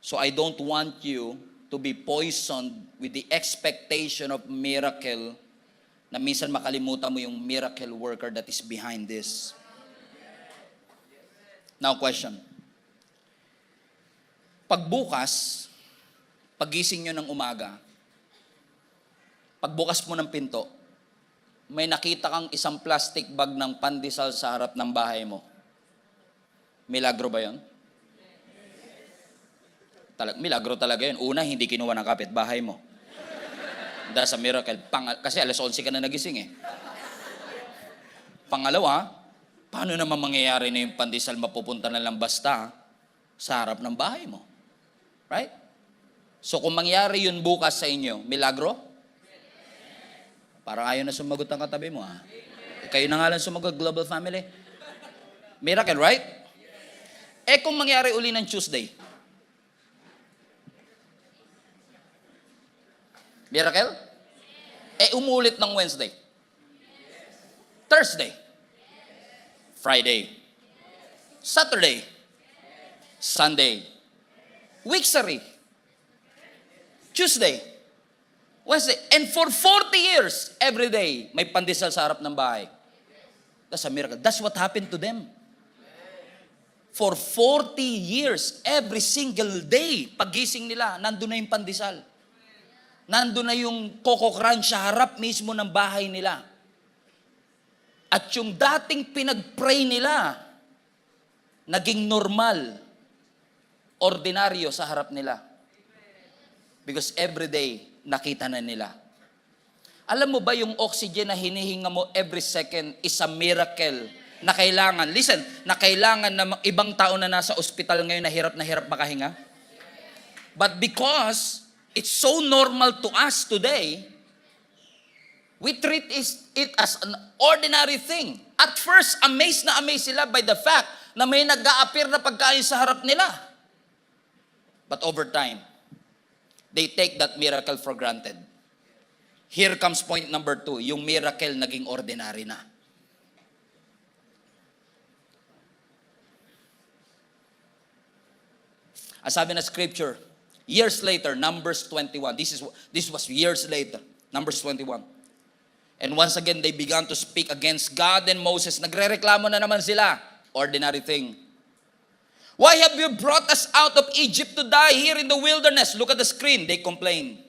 So I don't want you to be poisoned with the expectation of miracle na minsan makalimutan mo yung miracle worker that is behind this. Now, question. Pagbukas, pagising nyo ng umaga, pagbukas mo ng pinto, may nakita kang isang plastic bag ng pandesal sa harap ng bahay mo. Milagro ba yun? Milagro talaga yun. Una, hindi kinuha ng kapitbahay mo. That's a miracle. Kasi alas 11 ka na nagising eh. Pangalawa, paano naman mangyayari na yung pandesal mapupunta na lang basta sa harap ng bahay mo? Right? So kung mangyari yun bukas sa inyo, milagro? Parang ayaw na sumagot ang katabi mo ha. Kayo na nga lang sumagot, Global Family. Miracle, right? Eh kung mangyari uli ng Tuesday, miracle? Eh umulit ng Wednesday, Thursday, Friday, Saturday, Sunday, weeksary, Tuesday, Wednesday, and for 40 years, every day, may pandesal sa harap ng bahay. That's a miracle. That's what happened to them. For 40 years, every single day, pagising nila, nandun na yung pandesal. Nandun na yung Coco Crunch sa harap mismo ng bahay nila. At yung dating pinag-pray nila, naging normal, ordinaryo sa harap nila. Because every day, nakita na nila. Alam mo ba yung oxygen na hinihinga mo every second is a miracle na kailangan, listen, na kailangan na ibang tao na nasa ospital ngayon na hirap makahinga? But because it's so normal to us today, we treat it as an ordinary thing. At first, amazed sila by the fact na may nag-a-appear na pagkain sa harap nila. But over time, they take that miracle for granted. Here comes point number 2, yung miracle naging ordinary na. As sabi na scripture, years later, Numbers 21, this was years later, Numbers 21. And once again, they began to speak against God and Moses. Nagrereklamo na naman sila. Ordinary thing. Why have you brought us out of Egypt to die here in the wilderness? Look at the screen. They complain.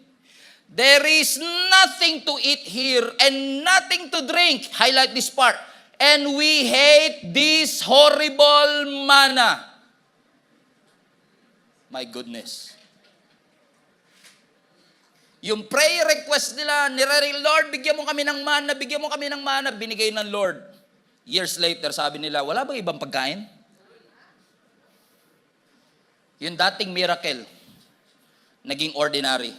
There is nothing to eat here and nothing to drink. Highlight this part. And we hate this horrible manna. My goodness. Yung prayer request nila, Lord, bigyan mo kami ng mana, bigyan mo kami ng mana, binigay ng Lord. Years later, sabi nila, wala bang ibang pagkain? Yung dating miracle, naging ordinary.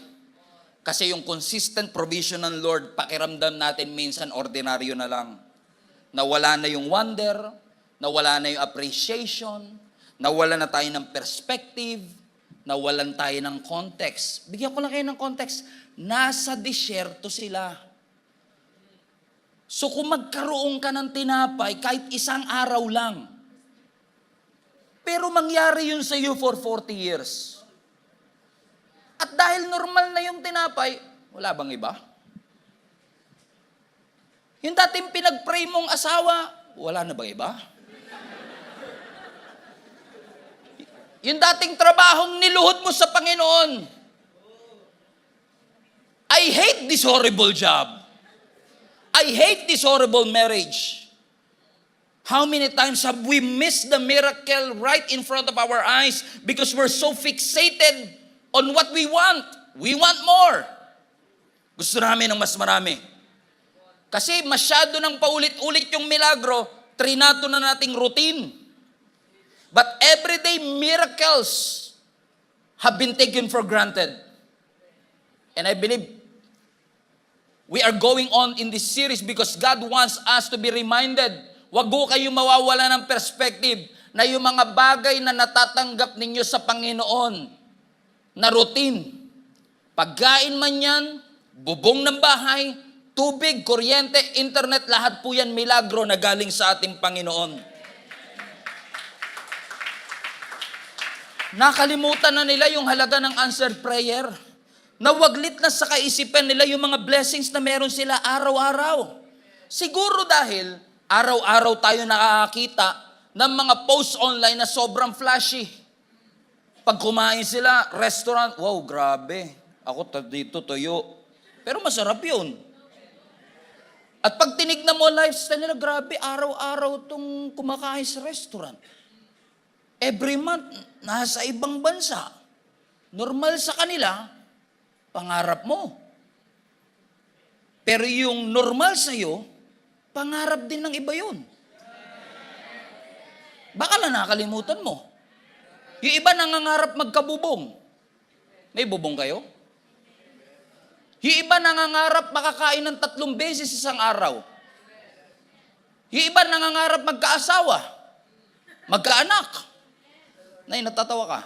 Kasi yung consistent provision ng Lord, pakiramdam natin minsan ordinaryo na lang. Nawala na yung wonder, nawala na yung appreciation, nawala na tayo ng perspective, nawalan tayo ng context. Bigyan ko lang kayo ng context. Nasa disyerto sila. So kung magkaroon ka ng tinapay, kahit isang araw lang, pero mangyari yun sa iyo for 40 years. At dahil normal na yung tinapay, wala bang iba? Yung dating pinag-pray mong asawa, wala na bang iba? Yung dating trabahong niluhod mo sa Panginoon, I hate this horrible job. I hate this horrible marriage. How many times have we missed the miracle right in front of our eyes because we're so fixated on what we want? We want more. Gusto namin ng mas marami. Kasi masyado nang paulit-ulit yung milagro, trinato na nating routine. But everyday miracles have been taken for granted. And I believe we are going on in this series because God wants us to be reminded. Wag po kayong mawawala ng perspective na yung mga bagay na natatanggap ninyo sa Panginoon na routine. Pagkain man yan, bubong ng bahay, tubig, kuryente, internet, lahat po yan milagro na galing sa ating Panginoon. Nakalimutan na nila yung halaga ng answered prayer. Nawaglit na sa kaisipan nila yung mga blessings na meron sila araw-araw. Siguro dahil araw-araw tayo nakakakita ng mga posts online na sobrang flashy. Pag kumain sila, restaurant, wow, grabe. Ako dito, toyo. Pero masarap yun. At pag tinignan mo lifestyle nila, grabe, araw-araw itong kumakain sa restaurant. Every month, nasa ibang bansa. Normal sa kanila, pangarap mo. Pero yung normal sa'yo, pangarap din ng iba yun. Baka lang nakalimutan mo. Yung iba nangangarap magkabubong. May bubong kayo? Yung iba nangangarap makakain ng 3 beses isang araw. Yung iba nangangarap magkaasawa, magkaanak. Nay, natatawa ka.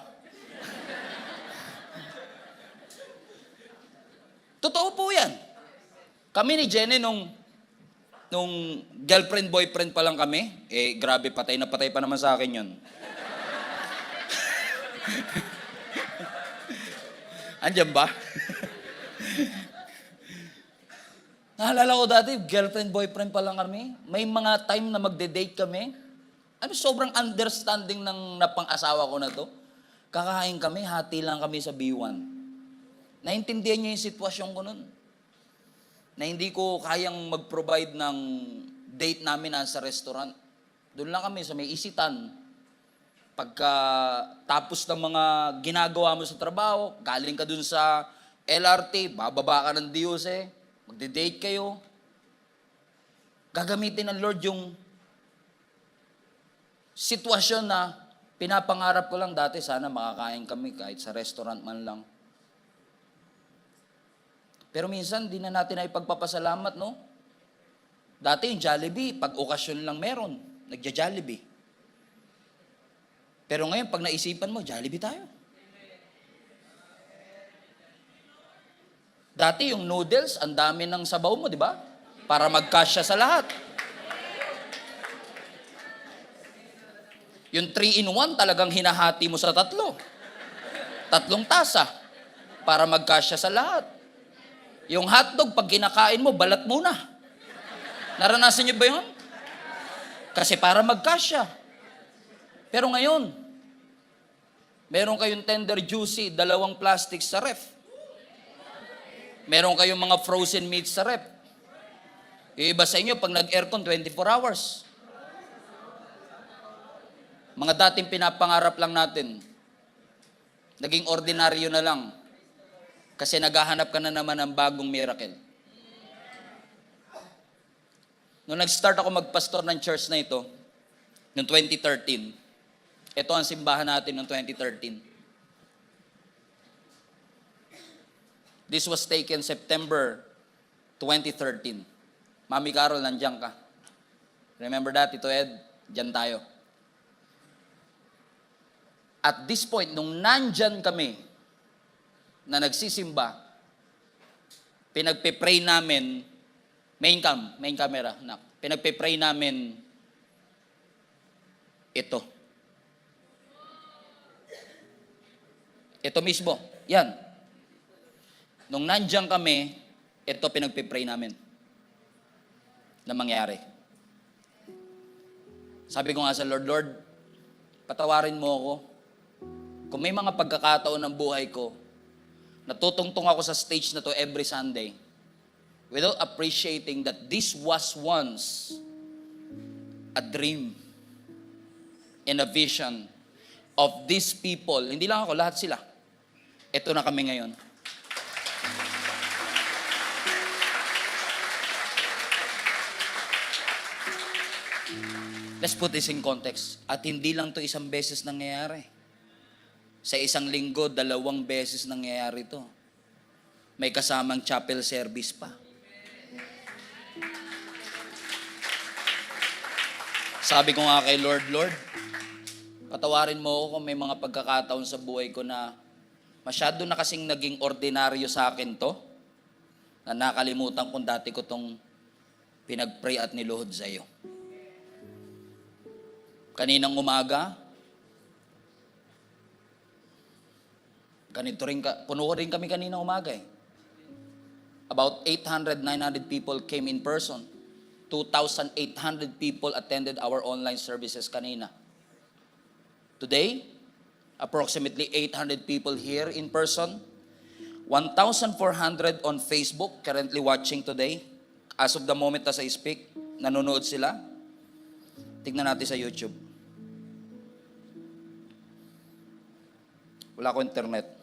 Totoo po yan. Kami ni Jenny nung girlfriend, boyfriend pa lang kami, grabe, patay na patay pa naman sa akin yun. Andiyan ba? Naalala ko dati, girlfriend, boyfriend pa lang kami. May mga time na magde-date kami. Sobrang understanding ng napang-asawa ko na to. Kakain kami, hati lang kami sa B1. Naintindihan niya yung sitwasyon ko nun. Na hindi ko kayang mag-provide ng date namin sa restaurant. Doon lang kami sa may isitan. Pagka tapos ng mga ginagawa mo sa trabaho, galing ka dun sa LRT, bababa ka ng Diyos magde-date kayo. Gagamitin ng Lord yung sitwasyon na pinapangarap ko lang dati, sana makakain kami kahit sa restaurant man lang. Pero minsan, di na natin ay pagpapasalamat, no? Dati yung Jollibee, pag okasyon lang meron, nagja-Jollibee. Pero ngayon, pag naisipan mo, Jollibee tayo. Dati yung noodles, ang dami ng sabaw mo, di ba? Para magkasya sa lahat. Yung 3-in-1 talagang hinahati mo sa 3. 3 tasa para magkasya sa lahat. Yung hotdog, pag kinakain mo, balat muna. Naranasan niyo ba yun? Kasi para magkasya. Pero ngayon, meron kayong tender juicy, 2 plastic sa ref. Meron kayong mga frozen meats sa ref. Yung iba sa inyo, pag nag-aircon, 24 hours. Mga dating pinapangarap lang natin, naging ordinaryo na lang. Kasi naghahanap ka na naman ng bagong miracle. Nung nag-start ako magpastor ng church na ito, noong 2013, ito ang simbahan natin noong 2013. This was taken September 2013. Mami Carol, nandiyan ka. Remember that, Tito Ed? Diyan tayo. At this point, nung nandyan kami na nagsisimba, pinagpe-pray namin, main camera, pinagpe-pray namin ito. Ito mismo, yan. Nung nandiyan kami, ito pinagpipray namin na mangyari. Sabi ko nga sa Lord, Lord, patawarin mo ako. Kung may mga pagkakataon ng buhay ko, natutungtong ako sa stage na to every Sunday, without appreciating that this was once a dream and a vision of these people. Hindi lang ako, lahat sila. Ito na kami ngayon. Let's put this in context. At hindi lang to isang beses nangyayari. Sa isang linggo, 2 beses nangyayari to. May kasamang chapel service pa. Sabi ko nga kay Lord, Lord, patawarin mo ako kung may mga pagkakataon sa buhay ko na masyado na kasing naging ordinaryo sa akin to, na nakalimutan kung dati ko tong pinag-pray at niluhod sa iyo. Kaninang umaga, Ganito rin puno rin kami kanina umaga eh. About 800, 900 people came in person. 2,800 people attended our online services kanina. Today, approximately 800 people here in person. 1,400 on Facebook currently watching today. As of the moment as I speak, nanonood sila. Tignan natin sa YouTube. Wala ko internet.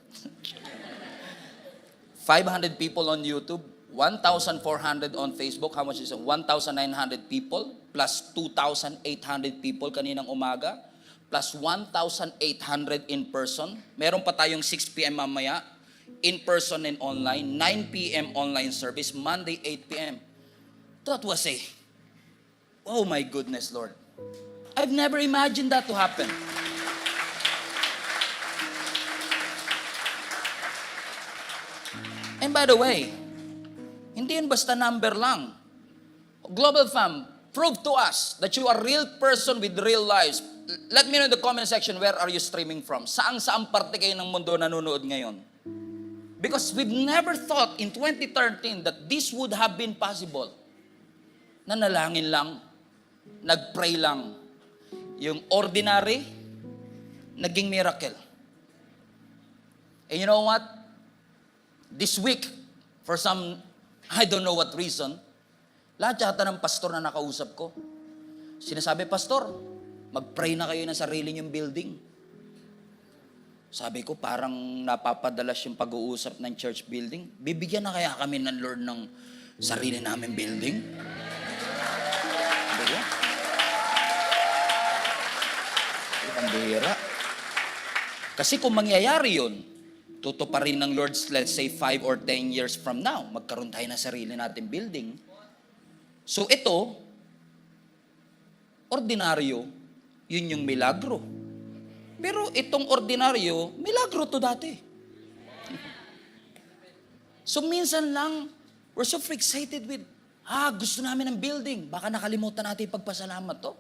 500 people on YouTube, 1,400 on Facebook. How much is it? 1,900 people plus 2,800 people kaninang umaga plus 1,800 in person. Meron pa tayong 6 p.m. mamaya, in person and online, 9 p.m. online service, Monday 8 p.m. That was oh my goodness, Lord. I've never imagined that to happen. And by the way, hindi yun basta number lang. Global Fam, prove to us that you are a real person with real lives. Let me know in the comment section, where are you streaming from? Saang parte kayo ng mundo nanonood ngayon? Because we've never thought in 2013 that this would have been possible. Nanalangin lang, nagpray lang. Yung ordinary, naging miracle. And you know what? This week, for some, I don't know what reason, lahat yata ng pastor na nakausap ko, sinasabi, Pastor, mag-pray na kayo ng sarili niyong building. Sabi ko, parang napapadalas yung pag-uusap ng church building. Bibigyan na kaya kami ng Lord ng sarili namin building? Diba? Ang bihira. Kasi kung mangyayari yun, tutuparin ng Lord, let's say 5 or 10 years from now, magkaroon tayo ng sarili natin building. So ito, ordinaryo, yun yung milagro. Pero itong ordinaryo, milagro to dati. So minsan lang, we're so excited with, gusto namin ng building. Baka nakalimutan natin pagpasalamat to.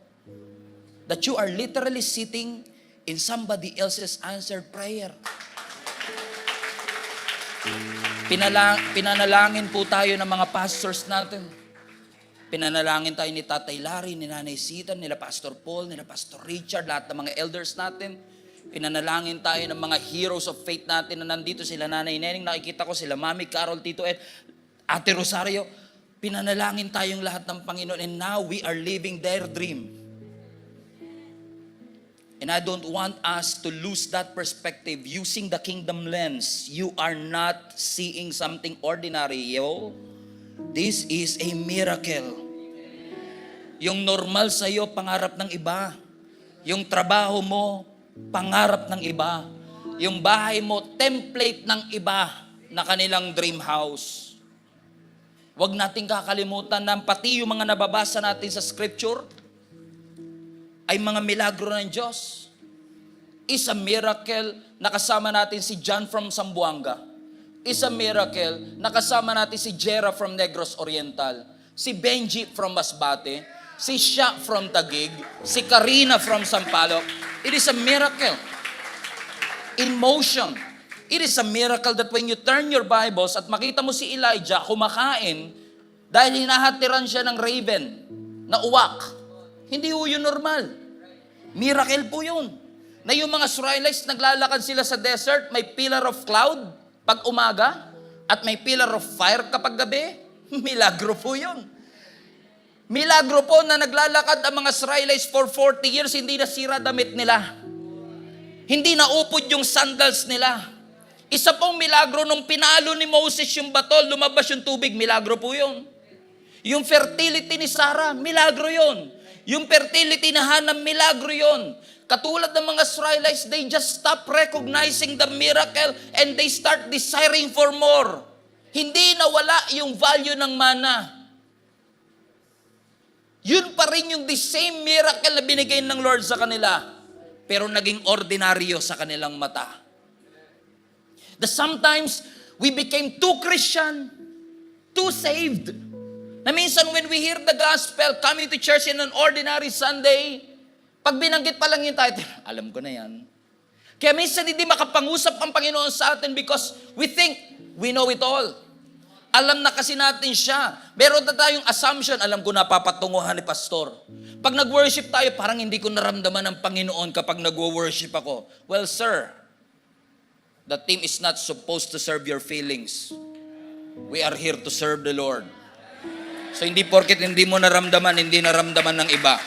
That you are literally sitting in somebody else's answered prayer. Pinanalangin po tayo ng mga pastors natin. Pinanalangin tayo ni Tatay Larry, ni Nanay Sita, nila Pastor Paul, nila Pastor Richard, lahat ng mga elders natin. Pinanalangin tayo ng mga heroes of faith natin na nandito, sila Nanay Neneng, nakikita ko sila Mami Carol, Tito Ed, Ate Rosario. Pinanalangin tayong lahat ng Panginoon, and now we are living their dream. And I don't want us to lose that perspective. Using the kingdom lens, you are not seeing something ordinary. This is a miracle. Yung normal sa'yo, pangarap ng iba. Yung trabaho mo, pangarap ng iba. Yung bahay mo, template ng iba na kanilang dream house. Huwag nating kakalimutan na pati yung mga nababasa natin sa scripture ay mga milagro ng Diyos. Is a miracle na kasama natin si John from Zamboanga. Is a miracle na kasama natin si Jera from Negros Oriental, si Benji from Masbate, si Sha from Taguig, si Karina from Sampaloc. It is a miracle in motion. It is a miracle that when you turn your Bibles at makita mo si Elijah kumakain dahil hinahatiran siya ng raven na uwak. Hindi po yun normal. Miracle po yun. Na yung mga Israelites, naglalakad sila sa desert, may pillar of cloud pag umaga, at may pillar of fire kapag gabi. Milagro po yun. Milagro po na naglalakad ang mga Israelites for 40 years, hindi nasira damit nila. Hindi naupod yung sandals nila. Isa pong milagro nung pinalo ni Moses yung bato, lumabas yung tubig, milagro po yun. Yung fertility ni Sarah, milagro yun. Yung fertility na Hannah, milagro yun. Katulad ng mga Israelites, they just stop recognizing the miracle and they start desiring for more. Hindi nawala yung value ng mana. Yun pa rin yung the same miracle na binigay ng Lord sa kanila, pero naging ordinaryo sa kanilang mata. That sometimes we became too Christian, too saved. Na minsan when we hear the gospel, coming to church in an ordinary Sunday, pag binanggit pa lang yung title, alam ko na yan. Kaya minsan hindi makapangusap ang Panginoon sa atin because we think we know it all. Alam na kasi natin siya. Meron na tayong assumption, alam ko napapatunguhan ni pastor. Pag nag-worship tayo, parang hindi ko naramdaman ang Panginoon kapag nag-worship ako. Well, sir, the team is not supposed to serve your feelings. We are here to serve the Lord. So hindi porket hindi mo naramdaman, hindi naramdaman ng iba.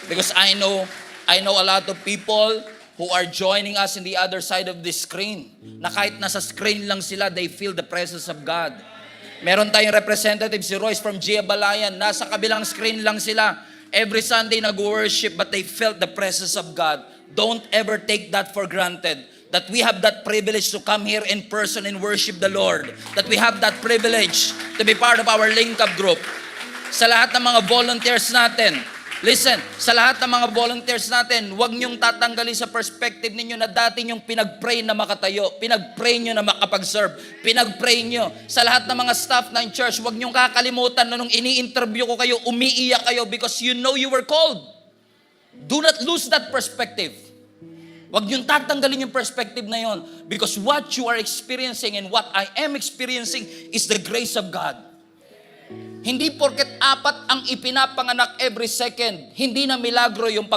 Because I know a lot of people who are joining us in the other side of the screen, na kahit nasa screen lang sila, they feel the presence of God. Meron tayong representative, si Royce from Gia Balayan, nasa kabilang screen lang sila. Every Sunday nag-worship, but they felt the presence of God. Don't ever take that for granted. That we have that privilege to come here in person and worship the Lord. That we have that privilege to be part of our link-up group. Sa lahat ng mga volunteers natin, listen, sa lahat ng mga volunteers natin, huwag niyong tatanggalin sa perspective ninyo na dati niyong pinag-pray na makatayo, pinag-pray niyo na makapag-serve, pinag-pray niyo. Sa lahat ng mga staff ng church, huwag niyong kakalimutan na nung ini-interview ko kayo, umiiyak kayo because you know you were called. Do not lose that perspective. Huwag niyong tatanggalin yung perspective na yon because what you are experiencing and what I am experiencing is the grace of God. Hindi porket 4 ang ipinapanganak every second, hindi na milagro yung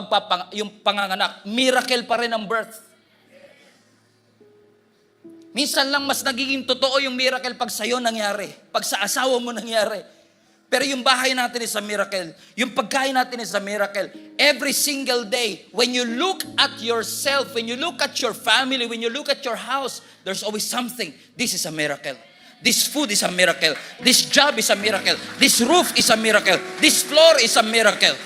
panganganak. Miracle pa rin ang birth. Minsan lang mas nagiging totoo yung miracle pag sa'yo nangyari, pag sa asawa mo nangyari. Pero yung bahay natin is a miracle. Yung pagkain natin is a miracle. Every single day, when you look at yourself, when you look at your family, when you look at your house, there's always something. This is a miracle. This food is a miracle. This job is a miracle. This roof is a miracle. This floor is a miracle.